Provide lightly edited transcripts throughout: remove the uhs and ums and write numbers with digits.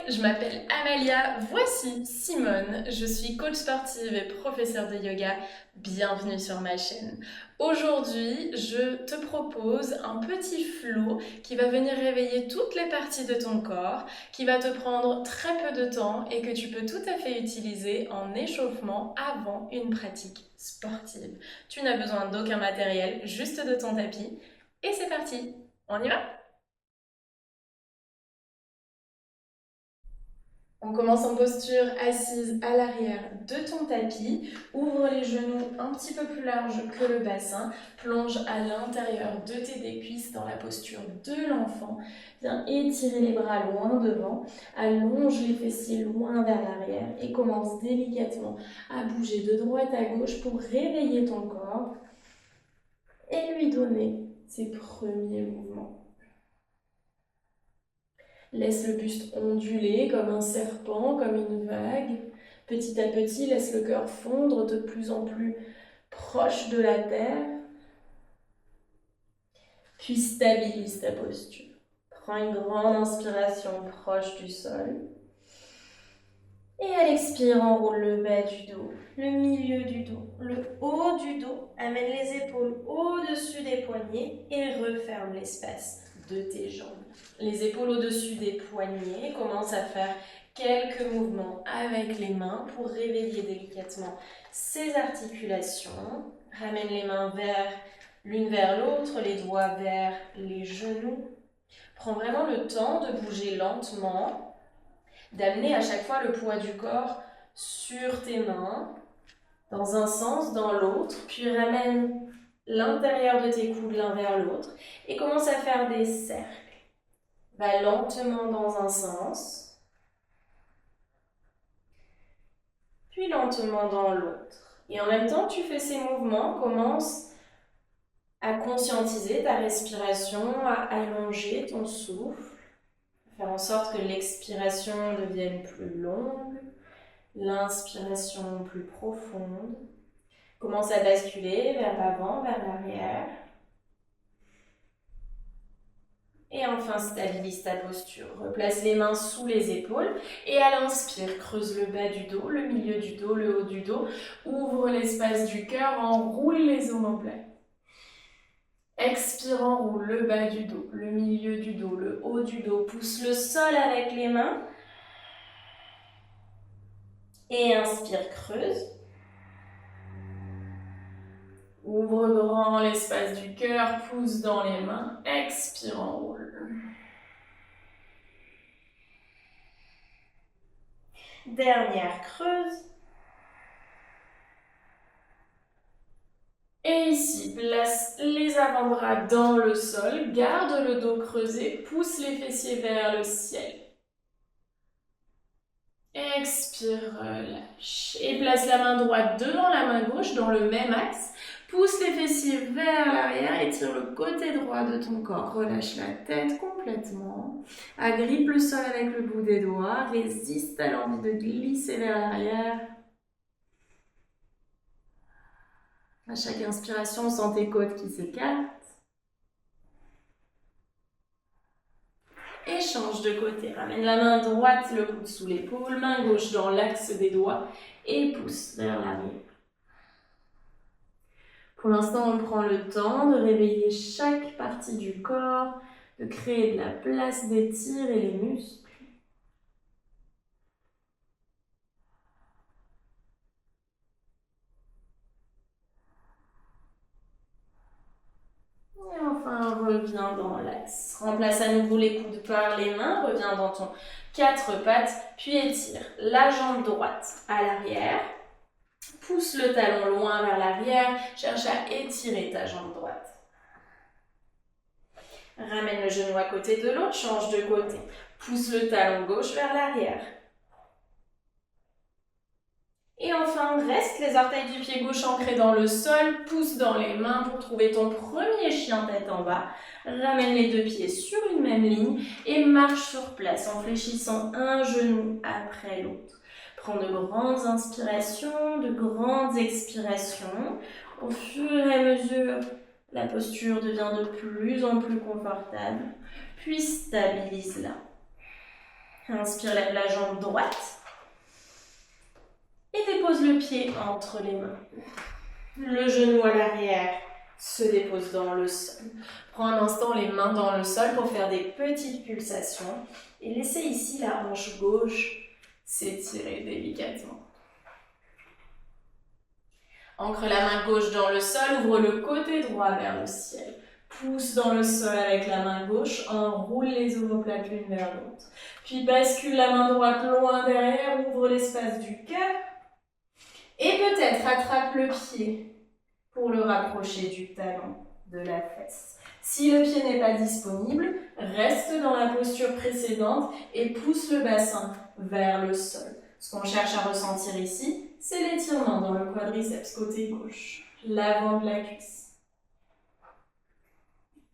je m'appelle Amalia, voici Simone, je suis coach sportive et professeure de yoga, bienvenue sur ma chaîne. Aujourd'hui, je te propose un petit flow qui va venir réveiller toutes les parties de ton corps, qui va te prendre très peu de temps et que tu peux tout à fait utiliser en échauffement avant une pratique sportive. Tu n'as besoin d'aucun matériel, juste de ton tapis et c'est parti, on y va? On commence en posture assise à l'arrière de ton tapis. Ouvre les genoux un petit peu plus larges que le bassin. Plonge à l'intérieur de tes deux cuisses dans la posture de l'enfant. Viens étirer les bras loin devant. Allonge les fessiers loin vers l'arrière et commence délicatement à bouger de droite à gauche pour réveiller ton corps et lui donner ses premiers mouvements. Laisse le buste onduler comme un serpent, comme une vague. Petit à petit, laisse le cœur fondre de plus en plus proche de la terre. Puis stabilise ta posture. Prends une grande inspiration proche du sol. Et à l'expire, enroule le bas du dos, le milieu du dos, le haut du dos. Amène les épaules au-dessus des poignets et referme l'espace de tes jambes. Les épaules au-dessus des poignets. Commence à faire quelques mouvements avec les mains pour réveiller délicatement ces articulations. Ramène les mains l'une vers l'autre, les doigts vers les genoux. Prends vraiment le temps de bouger lentement, d'amener à chaque fois le poids du corps sur tes mains, dans un sens, dans l'autre, puis ramène l'intérieur de tes coudes l'un vers l'autre et commence à faire des cercles. Va lentement dans un sens, puis lentement dans l'autre. Et en même temps, tu fais ces mouvements, commence à conscientiser ta respiration, à allonger ton souffle, faire en sorte que l'expiration devienne plus longue, l'inspiration plus profonde. Commence à basculer vers l'avant, vers l'arrière. Et enfin, stabilise ta posture. Replace les mains sous les épaules. Et à l'inspire, creuse le bas du dos, le milieu du dos, le haut du dos. Ouvre l'espace du cœur, enroule les omoplates. Expire, enroule le bas du dos, le milieu du dos, le haut du dos. Pousse le sol avec les mains. Et inspire, creuse. Ouvre grand l'espace du cœur, pousse dans les mains, expire, enroule. Dernière creuse. Et ici, place les avant-bras dans le sol, garde le dos creusé, pousse les fessiers vers le ciel. Expire, relâche. Et place la main droite devant la main gauche dans le même axe. Pousse les fessiers vers l'arrière et tire le côté droit de ton corps. Relâche la tête complètement. Agrippe le sol avec le bout des doigts. Résiste à l'envie de glisser vers l'arrière. À chaque inspiration, sens tes côtes qui s'écartent. Et change de côté. Ramène la main droite, le coude sous l'épaule, main gauche dans l'axe des doigts et pousse vers l'arrière. Pour l'instant, on prend le temps de réveiller chaque partie du corps, de créer de la place, d'étirer les muscles. Et enfin, reviens dans l'axe. Remplace à nouveau les coudes par les mains. Reviens dans ton quatre pattes, puis étire la jambe droite à l'arrière. Pousse le talon loin vers l'arrière. Cherche à étirer ta jambe droite. Ramène le genou à côté de l'autre. Change de côté. Pousse le talon gauche vers l'arrière. Et enfin, reste les orteils du pied gauche ancrés dans le sol, pousse dans les mains pour trouver ton premier chien tête en bas. Ramène les deux pieds sur une même ligne et marche sur place en fléchissant un genou après l'autre. Prends de grandes inspirations, de grandes expirations. Au fur et à mesure, la posture devient de plus en plus confortable. Puis stabilise-la. Inspire, lève la jambe droite. Et dépose le pied entre les mains. Le genou à l'arrière se dépose dans le sol. Prends un instant les mains dans le sol pour faire des petites pulsations. Et laissez ici la hanche gauche s'étirer délicatement. Ancre la main gauche dans le sol, ouvre le côté droit vers le ciel. Pousse dans le sol avec la main gauche, enroule les omoplates l'une vers l'autre. Puis bascule la main droite loin derrière, ouvre l'espace du cœur. Et peut-être attrape le pied pour le rapprocher du talon de la fesse. Si le pied n'est pas disponible, reste dans la posture précédente et pousse le bassin vers le sol. Ce qu'on cherche à ressentir ici, c'est l'étirement dans le quadriceps côté gauche, l'avant de la cuisse.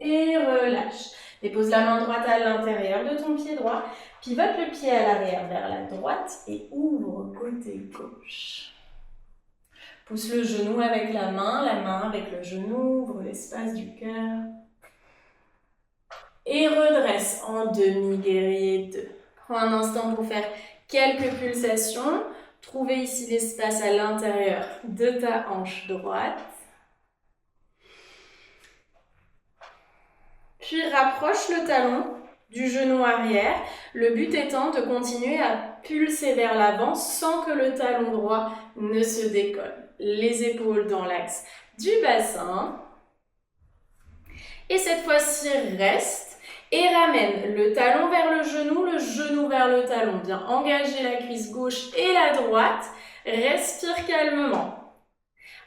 Et relâche. Dépose la main droite à l'intérieur de ton pied droit, pivote le pied à l'arrière vers la droite et ouvre côté gauche. Pousse le genou avec la main avec le genou, ouvre l'espace du cœur. Et redresse en demi-guerrier 2. Prends un instant pour faire quelques pulsations. Trouvez ici l'espace à l'intérieur de ta hanche droite. Puis rapproche le talon du genou arrière. Le but étant de continuer à pulser vers l'avant sans que le talon droit ne se décolle. Les épaules dans l'axe du bassin. Et cette fois-ci, reste et ramène le talon vers le genou vers le talon. Bien engager la cuisse gauche et la droite. Respire calmement.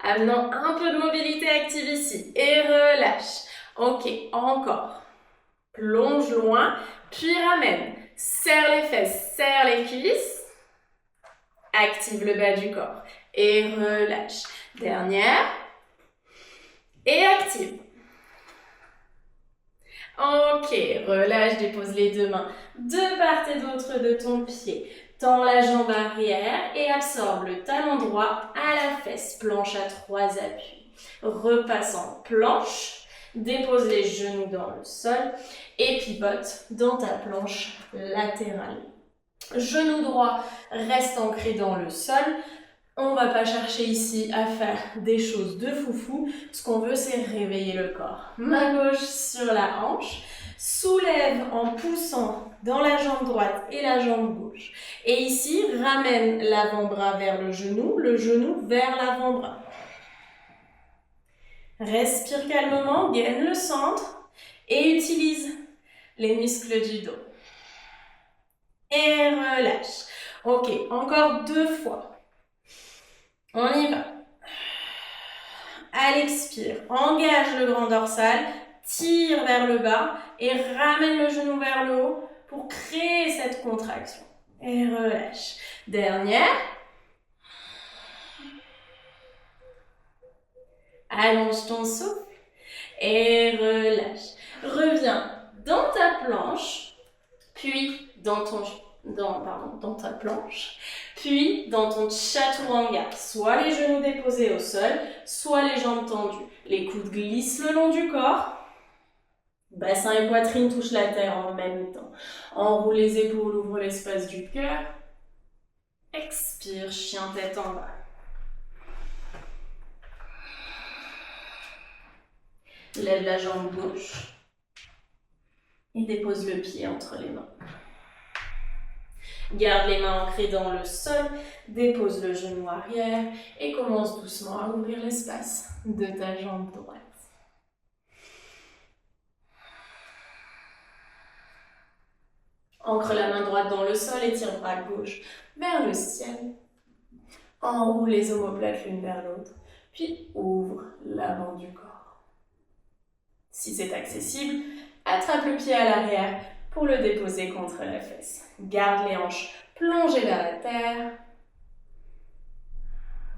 Amenant un peu de mobilité active ici. Et relâche. Ok, encore. Plonge loin, puis ramène. Serre les fesses, serre les cuisses. Active le bas du corps. Et relâche. Dernière. Et active. Ok, relâche, dépose les deux mains de part et d'autre de ton pied. Tends la jambe arrière et absorbe le talon droit à la fesse. Planche à 3 appuis. Repasse en planche. Dépose les genoux dans le sol et pivote dans ta planche latérale. Genou droit reste ancré dans le sol. On ne va pas chercher ici à faire des choses de foufou. Ce qu'on veut, c'est réveiller le corps. Main gauche sur la hanche. Soulève en poussant dans la jambe droite et la jambe gauche. Et ici, ramène l'avant-bras vers le genou vers l'avant-bras. Respire calmement, gaine le centre et utilise les muscles du dos. Et relâche. Ok, encore 2 fois. On y va. À l'expire, engage le grand dorsal, tire vers le bas et ramène le genou vers le haut pour créer cette contraction. Et relâche. Dernière. Allonge ton souffle et relâche. Reviens dans ta planche, puis dans ta planche, puis dans ton chaturanga. Soit les genoux déposés au sol, soit les jambes tendues. Les coudes glissent le long du corps. Bassin et poitrine touchent la terre en même temps. Enroule les épaules, ouvre l'espace du cœur. Expire, chien tête en bas. Lève la jambe gauche et dépose le pied entre les mains. Garde les mains ancrées dans le sol, dépose le genou arrière et commence doucement à ouvrir l'espace de ta jambe droite. Ancre la main droite dans le sol et tire bras gauche vers le ciel. Enroule les omoplates l'une vers l'autre, puis ouvre l'avant du corps. Si c'est accessible, attrape le pied à l'arrière pour le déposer contre la fesse. Garde les hanches plongées vers la terre.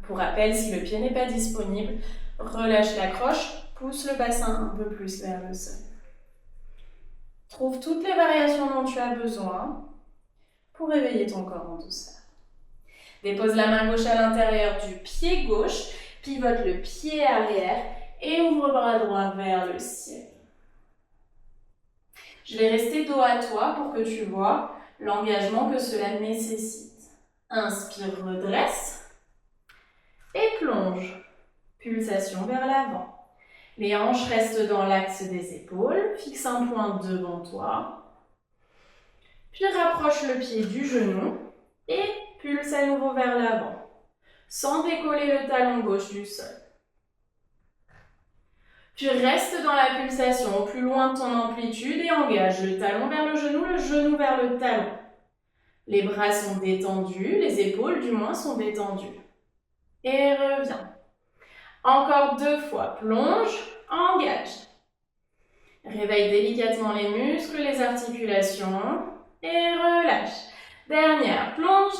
Pour rappel, si le pied n'est pas disponible, relâche la croche, pousse le bassin un peu plus vers le sol. Trouve toutes les variations dont tu as besoin pour réveiller ton corps en douceur. Dépose la main gauche à l'intérieur du pied gauche, pivote le pied arrière et ouvre bras droit vers le ciel. Je vais rester dos à toi pour que tu vois l'engagement que cela nécessite. Inspire, redresse et plonge. Pulsation vers l'avant. Les hanches restent dans l'axe des épaules. Fixe un point devant toi. Puis rapproche le pied du genou et pulse à nouveau vers l'avant, sans décoller le talon gauche du sol. Puis reste dans la pulsation au plus loin de ton amplitude et engage le talon vers le genou vers le talon. Les bras sont détendus, les épaules du moins sont détendues. Et reviens. Encore 2 fois, plonge, engage. Réveille délicatement les muscles, les articulations et relâche. Dernière, plonge,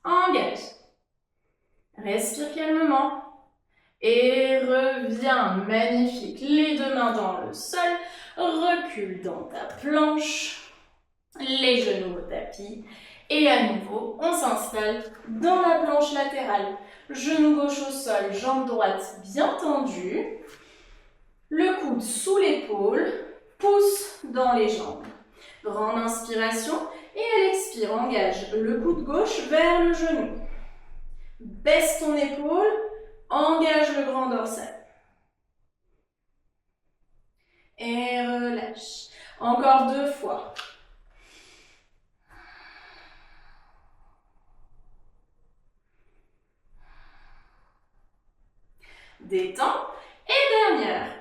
engage. Respire calmement et reviens. Magnifique. Les 2 mains dans le sol, recule dans ta planche, les genoux au tapis. Et à nouveau, on s'installe dans la planche latérale. Genou gauche au sol, jambe droite bien tendue. Le coude sous l'épaule, pouce dans les jambes. Grande inspiration et à l'expire, engage le coude gauche vers le genou. Baisse ton épaule, engage le grand dorsal. Et relâche. Encore 2 fois. Détends. Et dernière.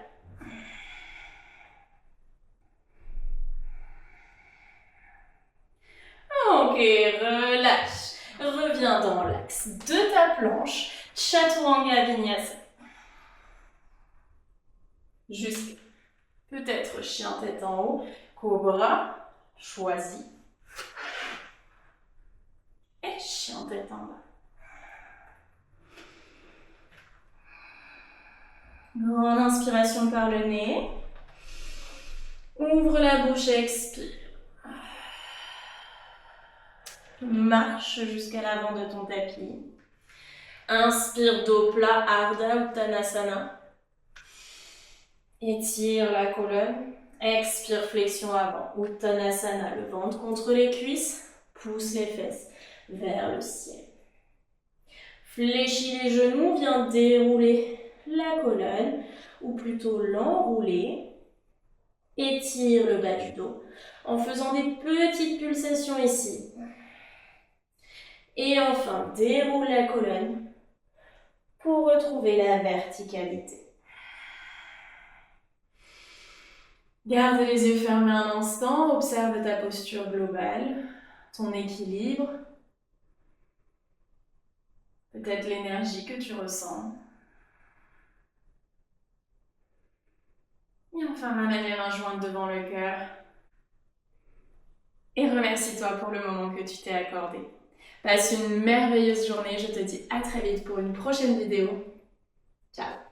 Ok, relâche. Reviens dans l'axe de ta planche. Chaturanga Vinyasa. Jusqu'à peut-être chien tête en haut. Cobra, choisis. Et chien tête en bas. Grande inspiration par le nez. Ouvre la bouche et expire. Marche jusqu'à l'avant de ton tapis. Inspire, dos plat, Ardha Uttanasana. Étire la colonne. Expire, flexion avant. Uttanasana, le ventre contre les cuisses. Pousse les fesses vers le ciel. Fléchis les genoux, viens dérouler la colonne, ou plutôt l'enrouler. Étire le bas du dos en faisant des petites pulsations ici. Et enfin, déroule la colonne pour retrouver la verticalité. Garde les yeux fermés un instant, observe ta posture globale, ton équilibre, peut-être l'énergie que tu ressens. Et enfin, ramène les mains jointes devant le cœur. Et remercie-toi pour le moment que tu t'es accordé. Passe une merveilleuse journée, je te dis à très vite pour une prochaine vidéo. Ciao!